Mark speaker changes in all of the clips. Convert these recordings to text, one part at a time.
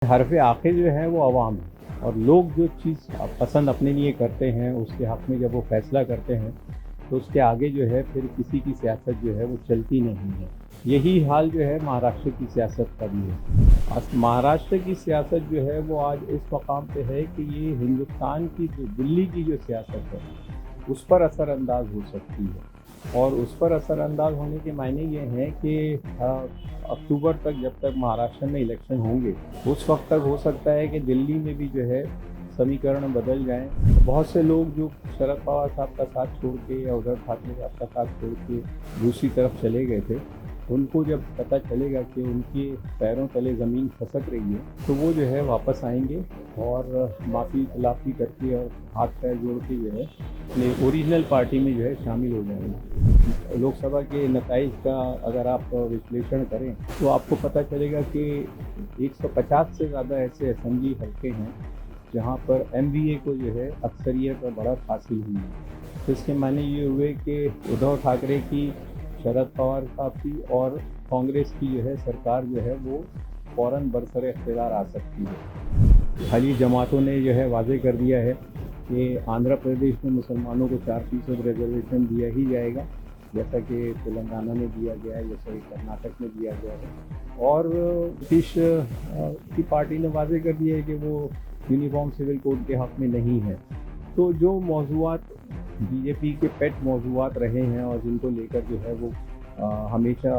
Speaker 1: हरफ़ आख़िर जो है वो अवाम है और लोग जो चीज़ पसंद अपने लिए करते हैं उसके हक़ में जब वो फ़ैसला करते हैं तो उसके आगे जो है फिर किसी की सियासत जो है वो चलती नहीं है। यही हाल जो है महाराष्ट्र की सियासत का भी है। महाराष्ट्र की सियासत जो है वो आज इस मकाम पे है कि ये हिंदुस्तान की जो दिल्ली की जो सियासत है उस पर असरअंदाज हो सकती है और उस पर असरअंदाज होने के मायने ये हैं कि अक्टूबर तक जब तक महाराष्ट्र में इलेक्शन होंगे उस वक्त तक हो सकता है कि दिल्ली में भी जो है समीकरण बदल जाएं। बहुत से लोग जो शरद पवार साहब का साथ छोड़ के या उद्धव ठाकरे साहब का साथ छोड़ के दूसरी तरफ चले गए थे, उनको जब पता चलेगा कि उनके पैरों तले ज़मीन खसक रही है तो वो जो है वापस आएंगे और माफ़ी तलाफ़ी करके और हाथ पैर जोड़ के जो है अपने ओरिजिनल पार्टी में जो है शामिल हो जाएंगे। लोकसभा के नताइज का अगर आप विश्लेषण करें तो आपको पता चलेगा कि 150 से ज़्यादा ऐसे असेंबली हल्के हैं जहाँ पर एमवीए को जो है अक्सरियत और बढ़त हासिल हुई है। तो इसके माने ये हुए कि उद्धव ठाकरे की, शरद पवार साहब की और कांग्रेस की जो है सरकार जो है वो फ़ौरन बरसरे इख्तियार आ सकती है। हाली जमातों ने जो है वाज़े कर दिया है कि आंध्र प्रदेश में मुसलमानों को 4% रिजर्वेशन दिया ही जाएगा, जैसा कि तेलंगाना में दिया गया है, जैसा कि कर्नाटक में दिया गया है। और नीतीश की पार्टी ने वाज़े कर दिया है कि वो यूनिफॉर्म सिविल कोड के हक़ में नहीं है। तो जो मौज़ूआत बीजेपी के पेट मौज़ूआत रहे हैं और जिनको लेकर जो है वो हमेशा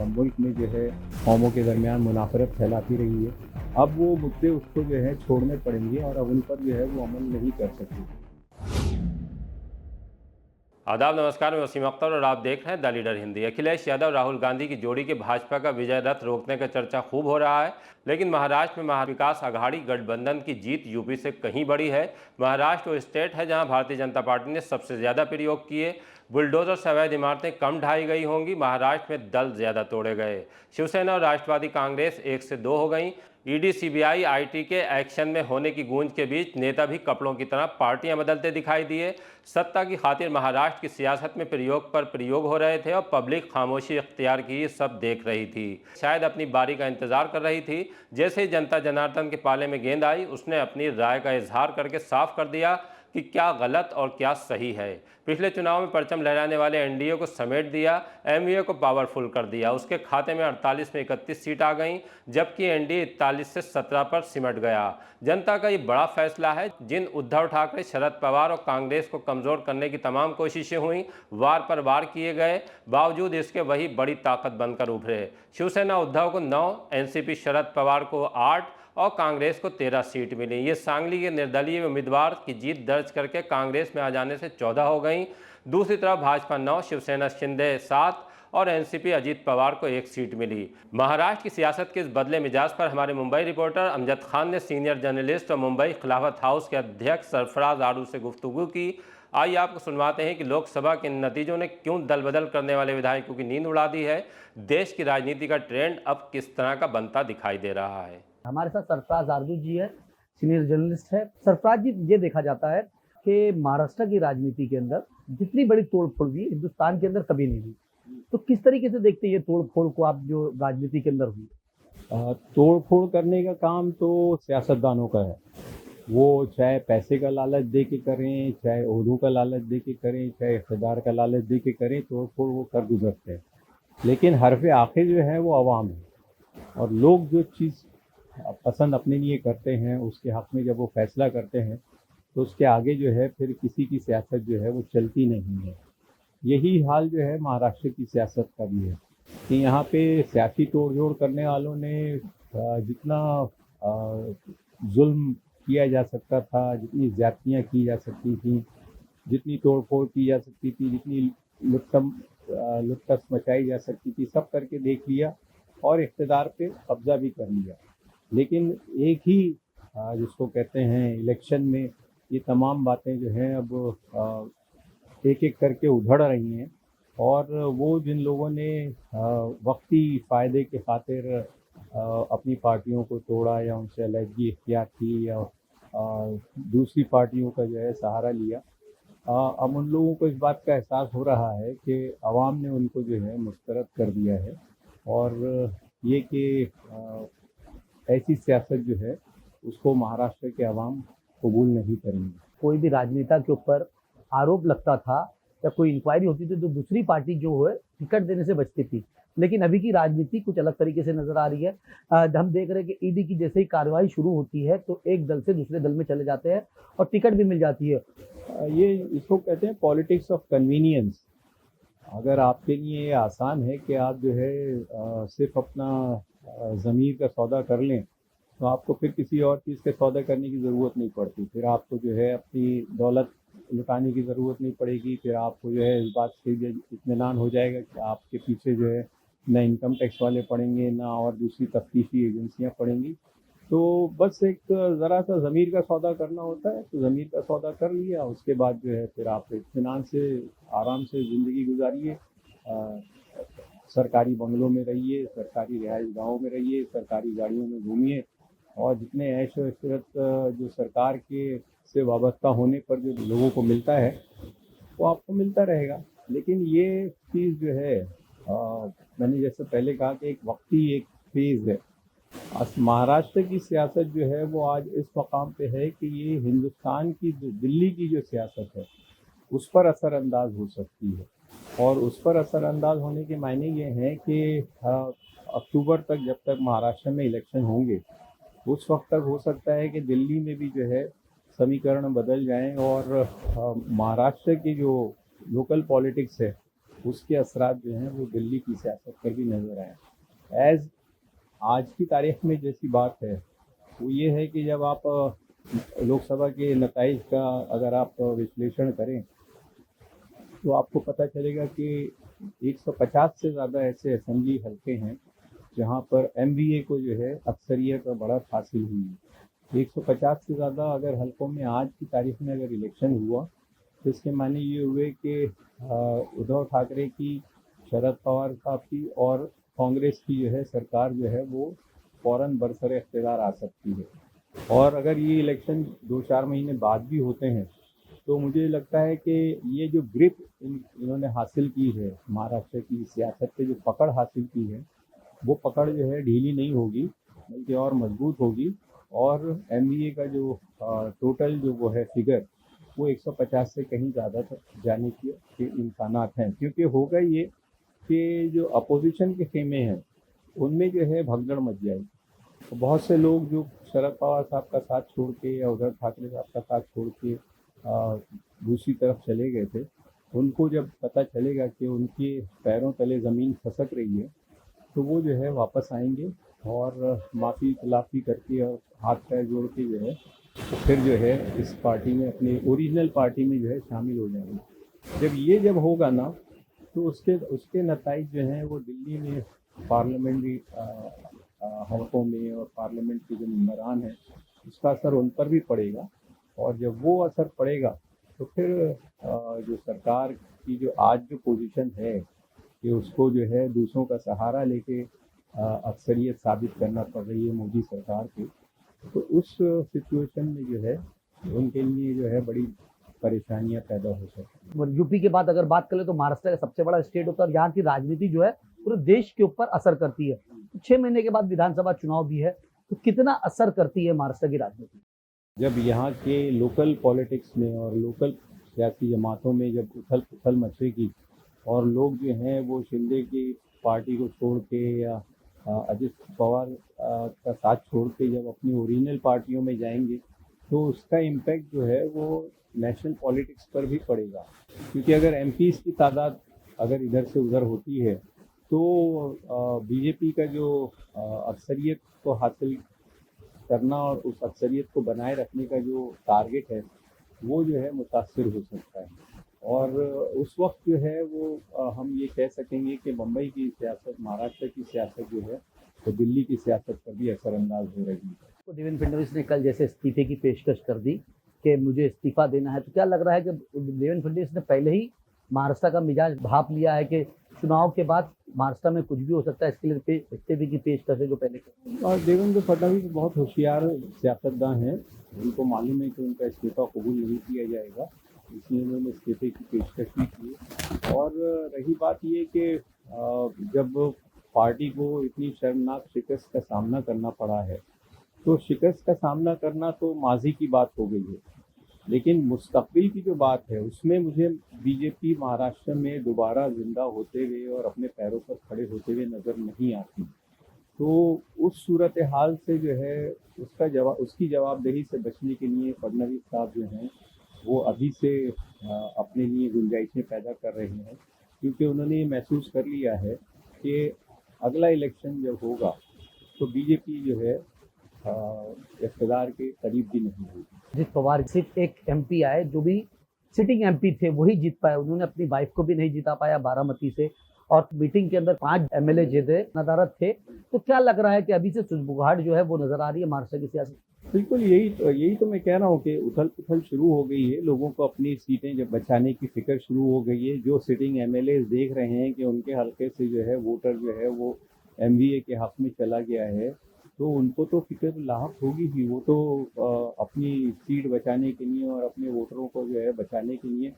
Speaker 1: मुल्क में जो है कौमों के दरमियान मुनाफ़रत फैलाती रही है, अब वो मुद्दे उसको जो है छोड़ने पड़ेंगे और अब उन पर जो है वो अमल नहीं कर सकेंगे।
Speaker 2: आदाब, नमस्कार। मैं वसीम अख्तर और आप देख रहे हैं द लीडर हिंदी। अखिलेश यादव राहुल गांधी की जोड़ी के भाजपा का विजय रथ रोकने का चर्चा खूब हो रहा है, लेकिन महाराष्ट्र में महाविकास आघाड़ी गठबंधन की जीत यूपी से कहीं बड़ी है। महाराष्ट्र वो स्टेट है जहां भारतीय जनता पार्टी ने सबसे ज़्यादा प्रयोग किए। बुलडोजर से अवैध इमारतें कम ढाई गई होंगी। महाराष्ट्र में दल ज़्यादा तोड़े गए। शिवसेना और राष्ट्रवादी कांग्रेस 1 से 2 हो गई। ईडी, सीबीआई, आईटी के एक्शन में होने की गूंज के बीच नेता भी कपड़ों की तरह पार्टियां बदलते दिखाई दिए। सत्ता की खातिर महाराष्ट्र की सियासत में प्रयोग पर प्रयोग हो रहे थे और पब्लिक खामोशी इख्तियार की ये सब देख रही थी, शायद अपनी बारी का इंतजार कर रही थी। जैसे ही जनता जनार्दन के पाले में गेंद आई, उसने अपनी राय का इजहार करके साफ कर दिया कि क्या गलत और क्या सही है। पिछले चुनाव में परचम लहराने वाले एनडीए को समेट दिया, एमवीए को पावरफुल कर दिया। उसके खाते में 48 में 31 सीट आ गईं, जबकि एनडीए 41 से 17 पर सिमट गया। जनता का ये बड़ा फैसला है। जिन उद्धव ठाकरे, शरद पवार और कांग्रेस को कमजोर करने की तमाम कोशिशें हुई, वार पर वार किए गए, बावजूद इसके वही बड़ी ताकत बनकर उभरे। शिवसेना उद्धव को 9, एनसीपी शरद पवार को 8 और कांग्रेस को 13 सीट मिली। ये सांगली के निर्दलीय उम्मीदवार की जीत दर्ज करके कांग्रेस में आ जाने से 14 हो गई। दूसरी तरफ भाजपा 9, शिवसेना शिंदे 7 और एनसीपी अजीत पवार को 1 सीट मिली। महाराष्ट्र की सियासत के इस बदले मिजाज पर हमारे मुंबई रिपोर्टर अमजद खान ने सीनियर जर्नलिस्ट और मुंबई खिलाफत हाउस के अध्यक्ष सरफराज आरू से गुफ्तगू की। आइए आपको सुनवाते हैं कि लोकसभा के नतीजों ने क्यों दल बदल करने वाले विधायकों की नींद उड़ा दी है। देश की राजनीति का ट्रेंड अब किस तरह का बनता दिखाई दे रहा है।
Speaker 3: हमारे साथ सरफराज आरजू जी है, सीनियर जर्नलिस्ट है। सरफराज जी, ये देखा जाता है कि महाराष्ट्र की राजनीति के अंदर जितनी बड़ी तोड़फोड़ हुई हिंदुस्तान के अंदर कभी नहीं हुई। तो किस तरीके से देखते हैं ये तोड़फोड़ को आप, जो राजनीति के अंदर हुई?
Speaker 1: तोड़ फोड़ करने का काम तो सियासतदानों का है। वो चाहे पैसे का लालच दे के करें, चाहे ओहदों का लालच दे के करें, चाहे इक़्तिदार का लालच दे के करें, तोड़ फोड़ वो कर गुजरते हैं। लेकिन हरफ़ आख़िर जो है वो अवाम है और लोग जो चीज़ पसंद अपने लिए करते हैं उसके हक़ में जब वो फ़ैसला करते हैं तो उसके आगे जो है फिर किसी की सियासत जो है वो चलती नहीं है। यही हाल जो है महाराष्ट्र की सियासत का भी है कि यहाँ पे सियासी तोड़-जोड़ करने वालों ने जितना जुल्म किया जा सकता था, जितनी ज़्यादतियाँ की जा सकती थीं, जितनी तोड़-फोड़ की जा सकती थी, जितनी लुटकस मचाई जा सकती थी, सब करके देख लिया और इक़्तिदार पे कब्ज़ा भी कर लिया। लेकिन एक ही जिसको कहते हैं इलेक्शन में ये तमाम बातें जो हैं अब एक-एक करके उधड़ रही हैं और वो जिन लोगों ने वक्ती फ़ायदे के खातिर अपनी पार्टियों को तोड़ा या उनसे अलहदगी इख्तियार की या दूसरी पार्टियों का जो है सहारा लिया, अब उन लोगों को इस बात का एहसास हो रहा है कि आवाम ने उनको जो है मुस्तरद कर दिया है और ये कि ऐसी सियासत जो है उसको महाराष्ट्र के अवाम कबूल नहीं करेंगे।
Speaker 3: कोई भी राजनेता के ऊपर आरोप लगता था या कोई इंक्वायरी होती थी तो दूसरी पार्टी जो है टिकट देने से बचती थी, लेकिन अभी की राजनीति कुछ अलग तरीके से नजर आ रही है। हम देख रहे हैं कि ईडी की जैसे ही कार्रवाई शुरू होती है तो एक दल से दूसरे दल में चले जाते हैं और टिकट भी मिल जाती है।
Speaker 1: ये इसको कहते हैं पॉलिटिक्स ऑफ कन्वीनियंस। अगर आपके लिए ये आसान है कि आप जो है सिर्फ अपना ज़मीर का सौदा कर लें तो आपको फिर किसी और चीज़ के सौदा करने की ज़रूरत नहीं पड़ती। फिर आपको जो है अपनी दौलत लुटाने की ज़रूरत नहीं पड़ेगी। फिर आपको जो है इस बात से इत्मीनान हो जाएगा कि आपके पीछे जो है ना इनकम टैक्स वाले पड़ेंगे ना और दूसरी तफ्तीशी एजेंसियां पड़ेंगी। तो बस एक ज़रा सा ज़मीर का सौदा करना होता है, तो ज़मीर का सौदा कर लिया, उसके बाद जो है फिर आप इत्मीनान से आराम से ज़िंदगी गुजारिए। सरकारी बंगलों में रहिए, सरकारी रिहाइश गाहों में रहिए, सरकारी गाड़ियों में घूमिए और जितने ऐश व इशरत जो सरकार के से वाबस्ता होने पर जो लोगों को मिलता है वो आपको मिलता रहेगा। लेकिन ये चीज़ जो है मैंने जैसे पहले कहा कि एक वक्ती एक फेज़ है। महाराष्ट्र की सियासत जो है वो आज इस मकाम पे है कि ये हिंदुस्तान की जो दिल्ली की जो सियासत है उस पर असरअंदाज हो सकती है। और उस पर असरअंदाज होने के मायने ये हैं कि अक्टूबर तक जब तक महाराष्ट्र में इलेक्शन होंगे उस वक्त तक हो सकता है कि दिल्ली में भी जो है समीकरण बदल जाएं और महाराष्ट्र की जो लोकल पॉलिटिक्स है उसके असरात जो हैं वो दिल्ली की सियासत पर भी नज़र आए। एज़ आज की तारीख में जैसी बात है वो ये है कि जब आप लोकसभा के नताइज का अगर आप विश्लेषण करें तो आपको पता चलेगा कि 150 से ज़्यादा ऐसे असेंबली हल्के हैं जहाँ पर एमवीए को जो है अक्सरियत और बढ़त हासिल हुई है। 150 से ज़्यादा अगर हल्कों में आज की तारीख में अगर इलेक्शन हुआ तो इसके माने ये हुए कि उद्धव ठाकरे की, शरद पवार साहब की और कांग्रेस की जो है सरकार जो है वो फ़ौरन बरसरे इख्तियार आ सकती है। और अगर ये इलेक्शन 2-4 महीने बाद भी होते हैं तो मुझे लगता है कि ये जो ग्रिप इन्होंने हासिल की है महाराष्ट्र की सियासत पे, जो पकड़ हासिल की है वो पकड़ जो है ढीली नहीं होगी बल्कि और मजबूत होगी। और एमवीए का जो टोटल जो वो है फिगर वो 150 से कहीं ज़्यादा तक जाने के इम्कानात हैं। क्योंकि होगा ये कि जो अपोजिशन के खेमे हैं उनमें जो है भगदड़ मच जाएगी। तो बहुत से लोग जो शरद पवार साहब का साथ छोड़ के या उद्धव ठाकरे साहब का साथ छोड़ के दूसरी तरफ चले गए थे, उनको जब पता चलेगा कि उनके पैरों तले ज़मीन खसक रही है तो वो जो है वापस आएंगे और माफ़ी तलाफ़ी करके और हाथ पैर जोड़ के जो है तो फिर जो है इस पार्टी में, अपनी ओरिजिनल पार्टी में जो है शामिल हो जाएंगे। जब होगा ना तो उसके नताइज जो हैं वो दिल्ली में पार्लियामेंट्री हलकों में और पार्लियामेंट के जो मेंबरान हैं उसका असर उन पर भी पड़ेगा। और जब वो असर पड़ेगा तो फिर जो सरकार की जो आज जो पोजीशन है कि उसको जो है दूसरों का सहारा लेके अक्सरियत साबित करना पड़ रही है मोदी सरकार को, तो उस सिचुएशन में जो है उनके लिए जो है बड़ी परेशानियां पैदा हो सकती हैं।
Speaker 3: यूपी के बाद अगर बात करें तो महाराष्ट्र का सबसे बड़ा स्टेट होता है और यहाँ की राजनीति जो है पूरे देश के ऊपर असर करती है। 6 महीने के बाद विधानसभा चुनाव भी है, तो कितना असर करती है महाराष्ट्र की राजनीति?
Speaker 1: जब यहाँ के लोकल पॉलिटिक्स में और लोकल सियासी जमातों में जब उथल पुथल मचेगी और लोग जो हैं वो शिंदे की पार्टी को छोड़ के या अजित पवार का साथ छोड़ के जब अपनी ओरिजिनल पार्टियों में जाएंगे तो उसका इम्पैक्ट जो है वो नेशनल पॉलिटिक्स पर भी पड़ेगा। क्योंकि अगर एमपीज़ की तादाद अगर इधर से उधर होती है तो बीजेपी का जो अक्सरियत को हासिल करना और उस अक्सरियत को बनाए रखने का जो टारगेट है वो जो है मुतासिर हो सकता है। और उस वक्त जो है वो हम ये कह सकेंगे कि मुंबई की सियासत, महाराष्ट्र की सियासत जो है तो दिल्ली की सियासत पर भी असरअंदाज हो रही है।
Speaker 3: तो देवेंद्र फडणवीस ने कल जैसे इस्तीफे की पेशकश कर दी कि मुझे इस्तीफा देना है, तो क्या लग रहा है कि देवेंद्र फडणवीस ने पहले ही महाराष्ट्र का मिजाज भाप लिया है कि चुनाव के बाद महाराष्ट्र में कुछ भी हो सकता है, इसके लिए इस्तीफे की पेशकश है जो पहले की?
Speaker 1: और देवेंद्र फडणवीस बहुत होशियार सियासतदान हैं, उनको मालूम है कि उनका इस्तीफा कबूल नहीं किया जाएगा, इसलिए उन्होंने इस्तीफे की पेशकश भी की। और रही बात ये कि जब पार्टी को इतनी शर्मनाक शिकस्त का सामना करना पड़ा है तो शिकस्त का सामना करना तो माजी की बात हो गई है, लेकिन मुस्तकबिल की जो बात है उसमें मुझे बीजेपी महाराष्ट्र में दोबारा जिंदा होते हुए और अपने पैरों पर खड़े होते हुए नज़र नहीं आती। तो उस सूरत हाल से जो है उसकी जवाबदेही से बचने के लिए फडणवीस साहब जो हैं वो अभी से अपने लिए गुंजाइशें पैदा कर रहे हैं, क्योंकि उन्होंने ये महसूस कर लिया है कि अगला इलेक्शन जब होगा तो बीजेपी जो है इक़्तिदार के करीब भी नहीं होगी।
Speaker 3: अजित पवार सिर्फ एक एमपी आए, जो भी सिटिंग एमपी थे वही जीत पाए, उन्होंने अपनी वाइफ को भी नहीं जिता पाया बारामती से, और मीटिंग के अंदर 5 एमएलए जीते नदारत थे। तो क्या लग रहा है कि अभी से सुगबुगाहट जो है वो नजर आ रही है महाराष्ट्र की सियासत?
Speaker 1: बिल्कुल यही तो मैं कह रहा हूँ कि उथल पुथल शुरू हो गई है, लोगों को अपनी सीटें जब बचाने की फिक्र शुरू हो गई है। जो सिटिंग एमएलए देख रहे हैं कि उनके हल्के से जो है वोटर जो है वो एमवीए के हक में चला गया है, तो उनको तो फिक्र लाहक होगी ही। वो तो अपनी सीट बचाने के लिए और अपने वोटरों को जो है बचाने के लिए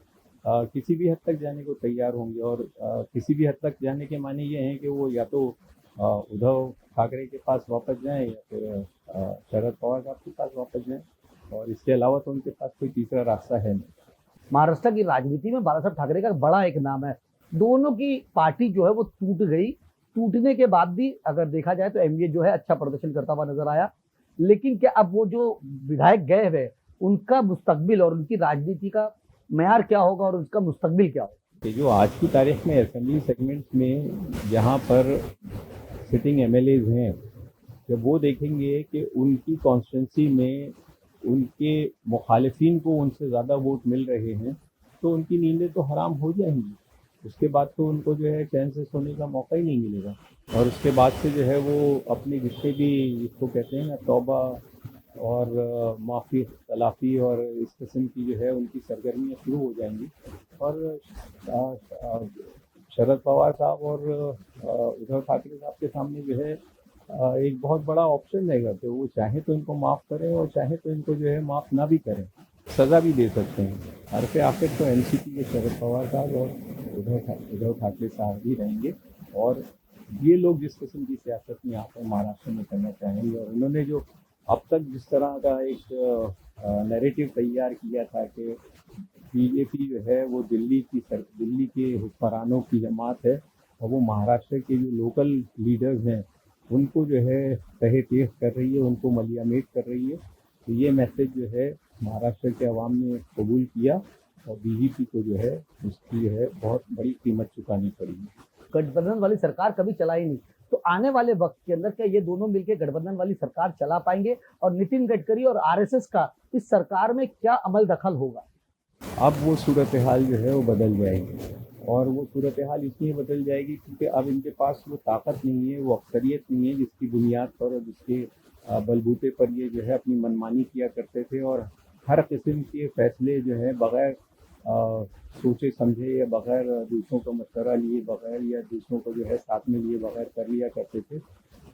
Speaker 1: किसी भी हद तक जाने को तैयार होंगे। और किसी भी हद तक जाने के माने ये हैं कि वो या तो उद्धव ठाकरे के पास वापस जाएं या फिर शरद पवार साहब के पास वापस जाएं, और इसके अलावा तो उनके पास कोई तीसरा रास्ता है नहीं।
Speaker 3: महाराष्ट्र की राजनीति में बाला साहब ठाकरे का बड़ा एक नाम है। दोनों की पार्टी जो है वो टूट गई, टूटने के बाद भी अगर देखा जाए तो एमवीए जो है अच्छा प्रदर्शन करता हुआ नजर आया। लेकिन क्या अब वो जो विधायक गए हुए उनका मुस्तकबिल और उनकी राजनीति का मैार क्या होगा और उसका मुस्तकबिल क्या होगा?
Speaker 1: कि जो आज की तारीख में असेंबली सेगमेंट्स में जहाँ पर सिटिंग एमएलएज हैं, जब वो देखेंगे कि उनकी कॉन्स्टिट्यूंसी में उनके मुखालिफिन को उनसे ज़्यादा वोट मिल रहे हैं, तो उनकी नींदें तो हराम हो जाएंगी। उसके बाद तो उनको जो है चैन से सोने का मौका ही नहीं मिलेगा, और उसके बाद से जो है वो अपने जितने भी जिसको कहते हैं ना तौबा और माफ़ी तलाफ़ी और इस किस्म की जो है उनकी सरगर्मियाँ शुरू हो जाएंगी। और शरद पवार साहब और उद्धव ठाकरे साहब के सामने जो है एक बहुत बड़ा ऑप्शन रहेगा कि वो चाहे तो इनको माफ़ करें और चाहे तो इनको जो है माफ़ ना भी करें, सज़ा भी दे सकते हैं। हर आखिर तो एनसीपी के शरद पवार साहब और उद्धव ठाकरे साहब ही रहेंगे, और ये लोग जिस किस्म की सियासत में यहाँ पर महाराष्ट्र में करना चाहेंगे। और उन्होंने जो अब तक जिस तरह का एक नैरेटिव तैयार किया था कि बीजेपी जो है वो दिल्ली के हुक्मरानों की जमात है, और वो महाराष्ट्र के जो लोकल लीडर्स हैं उनको जो है तहे तेज कर रही है, उनको मलियामेट कर रही है। तो ये मैसेज जो है महाराष्ट्र के अवाम ने कबूल किया, और बीजेपी को जो है उसकी जो है बहुत बड़ी कीमत चुकानी पड़ी।
Speaker 3: गठबंधन वाली सरकार कभी चलाई नहीं, तो आने वाले वक्त के अंदर क्या ये दोनों मिलकर गठबंधन वाली सरकार चला पाएंगे? और नितिन गडकरी और आरएसएस का इस सरकार में क्या अमल दखल होगा?
Speaker 1: अब वो सूरत हाल जो है वो बदल जाएगी, और वो सूरत हाल इसलिए बदल जाएगी क्योंकि अब इनके पास वो ताकत नहीं है, वो अक्सरियत नहीं है जिसकी बुनियाद पर और जिसके बलबूते पर ये जो है अपनी मनमानी किया करते थे, और हर किस्म के फैसले जो है बग़ैर सोचे समझे या बग़ैर दूसरों का मशवरा लिए बग़ैर या दूसरों को जो है साथ में लिए बग़ैर कर लिया करते थे।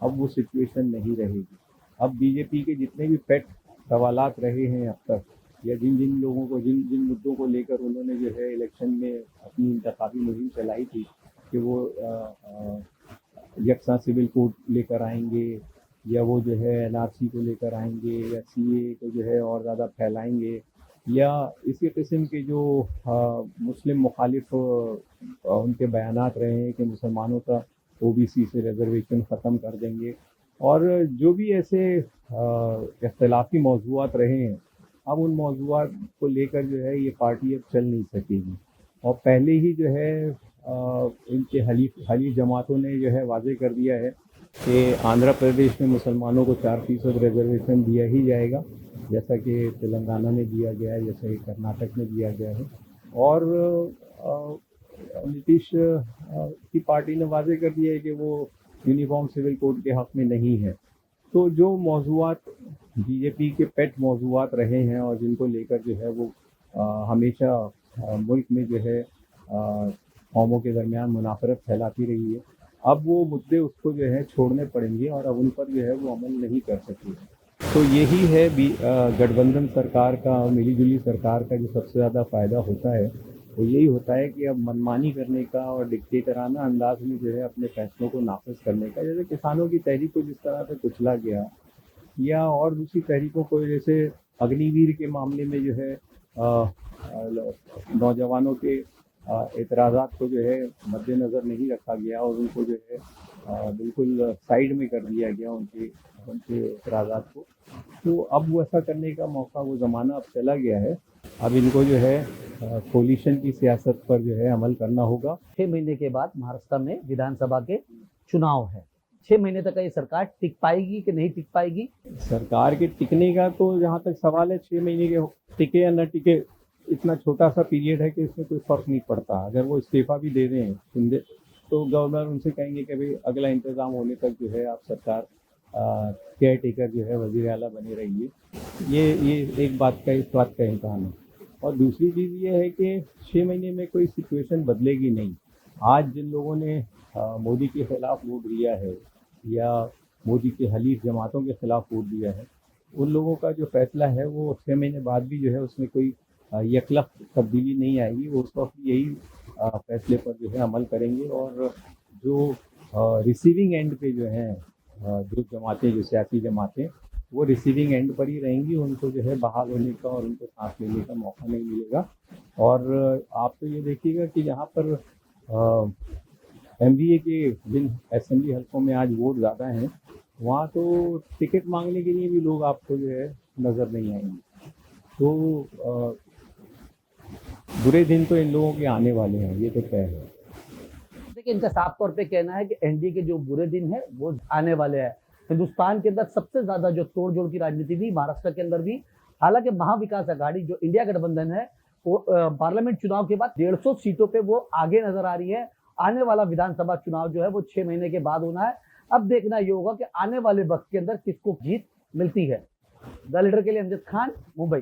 Speaker 1: अब वो सिचुएशन नहीं रहेगी। अब बीजेपी के जितने भी पेट सवालात रहे हैं अब तक, या जिन लोगों को जिन मुद्दों को लेकर उन्होंने जो है इलेक्शन में अपनी इंतखाबी मुहिम चलाई थी कि वो यकसा सिविल कोड लेकर आएंगे, या वो जो है एनआरसी को लेकर आएंगे, या सीए को जो है और ज़्यादा फैलाएंगे, या इसी किस्म के जो मुस्लिम मुखालिफ उनके बयानात रहे हैं कि मुसलमानों का ओबीसी से रिजर्वेशन ख़त्म कर देंगे, और जो भी ऐसे इख्तलाफी मौज़ूआत रहे हैं, अब उन मौज़ूआत को लेकर जो है ये पार्टी अब चल नहीं सकेगी। और पहले ही जो है इनके हलीफ जमातों ने जो है वाज़े कर दिया है कि आंध्र प्रदेश में मुसलमानों को 4% रिजर्वेशन दिया ही जाएगा, जैसा कि तेलंगाना में दिया गया है, जैसा कि कर्नाटक में दिया गया है। और नीतीश की पार्टी ने वाज़े कर दिया है कि वो यूनिफॉर्म सिविल कोड के हक़ में नहीं है। तो जो मौज़ूआत बीजेपी के पेट मौज़ूआत रहे हैं और जिनको लेकर जो है वो हमेशा मुल्क में जो है कौमों के दरमियान मुनाफरत फैलाती रही है, अब वो मुद्दे उसको जो है छोड़ने पड़ेंगे और अब उन पर जो है वो अमल नहीं कर सकेगी। तो यही है गठबंधन सरकार का, मिलीजुली सरकार का जो सबसे ज़्यादा फ़ायदा होता है वो यही होता है कि अब मनमानी करने का और डिक्टेटराना अंदाज में जो है अपने फैसलों को नाफिज करने का, जैसे किसानों की तहरीक को जिस तरह से कुचला गया, या और दूसरी तहरीकों को, जैसे अग्निवीर के मामले में जो है नौजवानों के एतराज़ात को जो है मद्देनज़र नहीं रखा गया और उनको जो है बिल्कुल साइड में कर दिया गया उनके एतराज़ात को। तो अब वो ऐसा करने का मौका, वो ज़माना अब चला गया है। अब इनको जो है कोलिशन की सियासत पर जो है अमल करना होगा।
Speaker 3: 6 महीने के बाद महाराष्ट्र में विधानसभा के चुनाव है। 6 महीने तक ये सरकार टिक पाएगी कि नहीं टिक पाएगी?
Speaker 1: सरकार के टिकने का तो जहाँ तक सवाल है, 6 महीने के टिके या न टिके, इतना छोटा सा पीरियड है कि इसमें कोई फ़र्क नहीं पड़ता। अगर वो इस्तीफ़ा भी दे दें शिंदे, तो गवर्नर उनसे कहेंगे कि भाई अगला इंतज़ाम होने तक जो है आप सरकार केयर टेकर जो है वज़ीर आला बने रहिए। ये एक बात का, इस बात का इम्कान है। और दूसरी चीज़ ये है कि 6 महीने में कोई सिचुएशन बदलेगी नहीं। आज जिन लोगों ने मोदी के ख़िलाफ़ वोट दिया है या मोदी के हलीफ जमातों के ख़िलाफ़ वोट दिया है, उन लोगों का जो फ़ैसला है वो 6 महीने बाद भी जो है उसमें कोई यकलख तब्दीली नहीं आएगी। वो उस वक्त यही फ़ैसले पर जो है अमल करेंगे। और जो रिसीविंग एंड पे जो हैं जो जमातें, जो सियासी जमातें, वो रिसीविंग एंड पर ही रहेंगी। उनको जो है बहाल होने का और उनको सांस लेने का मौका नहीं मिलेगा। और आप तो ये देखिएगा कि जहाँ पर MBA के जिन असेंबली हल्कों में आज वोट ज़्यादा हैं, वहाँ तो टिकट मांगने के लिए भी लोग आपको जो है नज़र नहीं आएंगे। तो बुरे दिन तो इन लोगों के आने वाले हैं, ये तो तय है।
Speaker 3: देखिए, इनका साफ तौर पे कहना है कि एनडीए के जो बुरे दिन है वो आने वाले हैं। हिंदुस्तान के अंदर सबसे ज्यादा जो तोड़-जोड़ की राजनीति भी महाराष्ट्र के अंदर भी, हालांकि महाविकास आघाड़ी जो इंडिया गठबंधन है वो पार्लियामेंट चुनाव के बाद 150 सीटों पे वो आगे नजर आ रही है। आने वाला विधानसभा चुनाव जो है वो 6 महीने के बाद होना है। अब देखना ये होगा कि आने वाले वक्त के अंदर किसको जीत मिलती है। द लीडर के लिए अमजद खान, मुंबई।